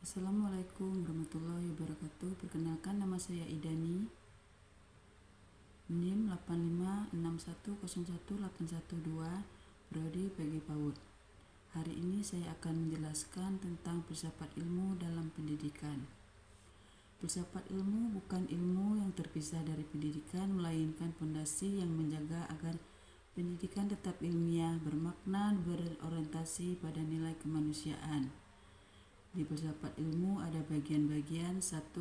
Assalamualaikum warahmatullahi wabarakatuh. Perkenalkan, nama saya Idani, NIM 8561011812, prodi PG PAUD. Hari ini saya akan menjelaskan tentang filsafat ilmu dalam pendidikan. Filsafat ilmu bukan ilmu yang terpisah dari pendidikan, melainkan fondasi yang menjaga agar pendidikan tetap ilmiah, bermakna, berorientasi pada nilai kemanusiaan. Di filsafat ilmu ada bagian-bagian. 1.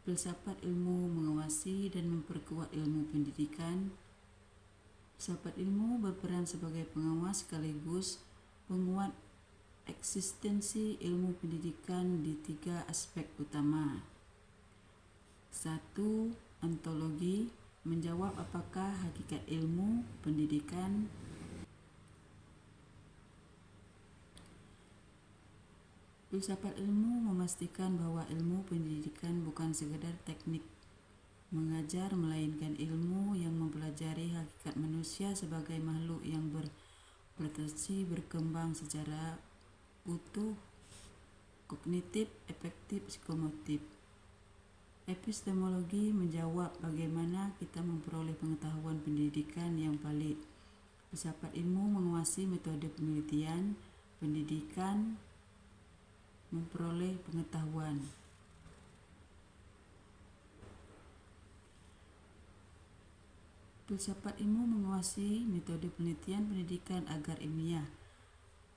Filsafat ilmu mengawasi dan memperkuat ilmu pendidikan. Filsafat ilmu berperan sebagai pengawas sekaligus penguat eksistensi ilmu pendidikan di 3 aspek utama. 1. Ontologi, menjawab apakah hakikat ilmu pendidikan. Filsafat ilmu memastikan bahwa ilmu pendidikan bukan sekedar teknik mengajar, melainkan ilmu yang mempelajari hakikat manusia sebagai makhluk yang berprestasi, berkembang secara utuh, kognitif, efektif, psikomotif. Epistemologi menjawab bagaimana kita memperoleh pengetahuan pendidikan yang valid. Filsafat ilmu menguasai metode penelitian, pendidikan, memperoleh pengetahuan. Filsafat ilmu menguasai metode penelitian pendidikan agar ilmiah,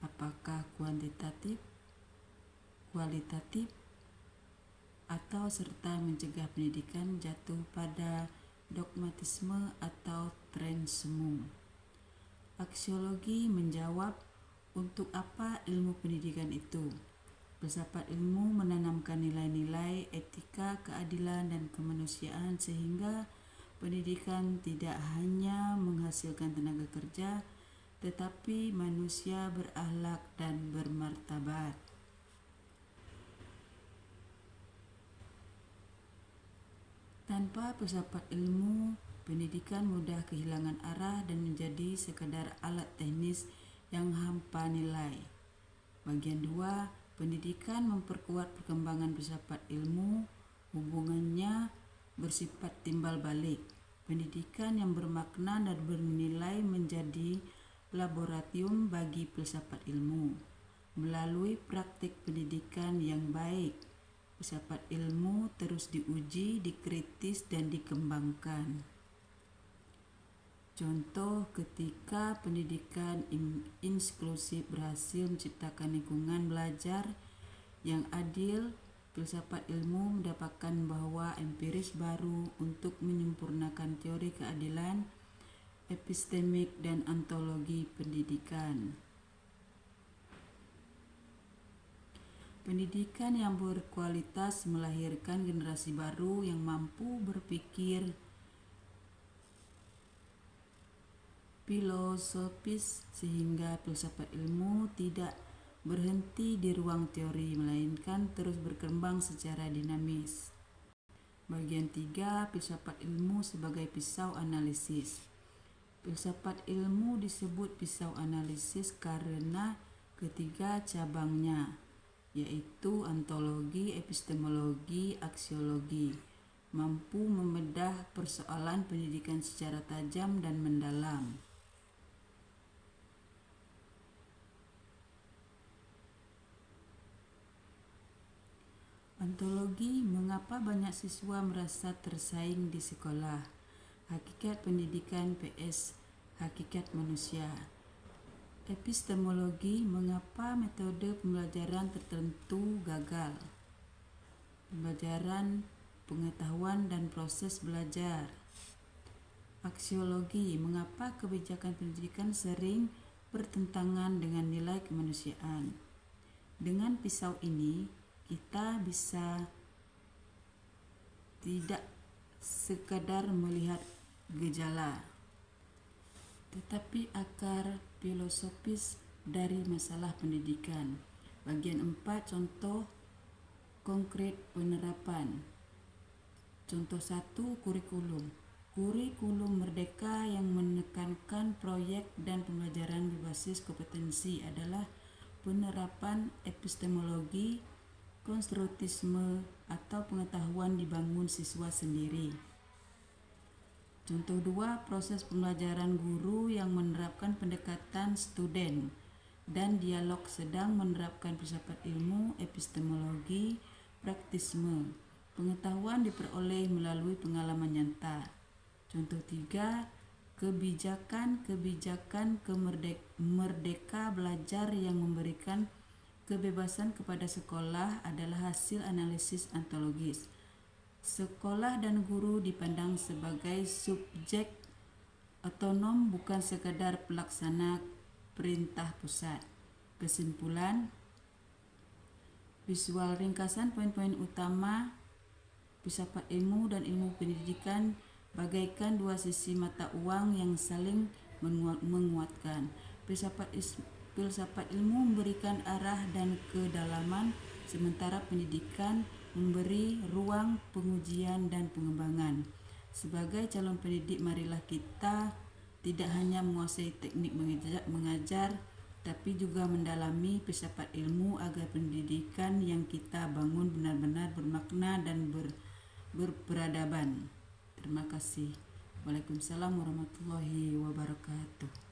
apakah kuantitatif, kualitatif, atau serta mencegah pendidikan jatuh pada dogmatisme atau tren semu. Aksiologi menjawab untuk apa ilmu pendidikan itu. Filsafat ilmu menanamkan nilai-nilai etika, keadilan, dan kemanusiaan sehingga pendidikan tidak hanya menghasilkan tenaga kerja, tetapi manusia berakhlak dan bermartabat. Tanpa filsafat ilmu, pendidikan mudah kehilangan arah dan menjadi sekadar alat teknis yang hampa nilai. Bagian 2. Pendidikan memperkuat perkembangan filsafat ilmu, hubungannya bersifat timbal balik. Pendidikan yang bermakna dan bernilai menjadi laboratorium bagi filsafat ilmu. Melalui praktik pendidikan yang baik, filsafat ilmu terus diuji, dikritis, dan dikembangkan. Contoh, ketika pendidikan inklusif berhasil menciptakan lingkungan belajar yang adil, filsafat ilmu mendapatkan bahwa empiris baru untuk menyempurnakan teori keadilan, epistemik, dan ontologi pendidikan. Pendidikan yang berkualitas melahirkan generasi baru yang mampu berpikir filosofis sehingga filsafat ilmu tidak berhenti di ruang teori melainkan terus berkembang secara dinamis. Bagian 3. Filsafat ilmu sebagai pisau analisis. Filsafat ilmu disebut pisau analisis karena ketiga cabangnya, yaitu ontologi, epistemologi, aksiologi, mampu membedah persoalan pendidikan secara tajam dan mendalam. Ontologi, mengapa banyak siswa merasa tersaing di sekolah? Hakikat pendidikan vs hakikat manusia. Epistemologi, mengapa metode pembelajaran tertentu gagal? Pembelajaran, pengetahuan, dan proses belajar. Aksiologi, mengapa kebijakan pendidikan sering bertentangan dengan nilai kemanusiaan? Dengan pisau ini, kita bisa tidak sekadar melihat gejala, tetapi akar filosofis dari masalah pendidikan. Bagian 4. Contoh konkret penerapan. Contoh 1. Kurikulum. Kurikulum merdeka yang menekankan proyek dan pembelajaran berbasis kompetensi adalah penerapan epistemologi konstruktisme atau pengetahuan dibangun siswa sendiri. Contoh 2, proses pembelajaran guru yang menerapkan pendekatan student dan dialog sedang menerapkan filsafat ilmu, epistemologi, praktisme. Pengetahuan diperoleh melalui pengalaman nyata. Contoh 3, kebijakan merdeka belajar yang memberikan kebebasan kepada sekolah adalah hasil analisis ontologis. Sekolah dan guru dipandang sebagai subjek otonom, bukan sekadar pelaksana perintah pusat. Kesimpulan, visual ringkasan poin-poin utama filsafat ilmu dan ilmu pendidikan bagaikan dua sisi mata uang yang saling menguatkan. Filsafat ilmu memberikan arah dan kedalaman, sementara pendidikan memberi ruang pengujian dan pengembangan. Sebagai calon pendidik, marilah kita tidak hanya menguasai teknik mengajar, tapi juga mendalami filsafat ilmu agar pendidikan yang kita bangun benar-benar bermakna dan berperadaban. Terima kasih. Waalaikumsalam warahmatullahi wabarakatuh.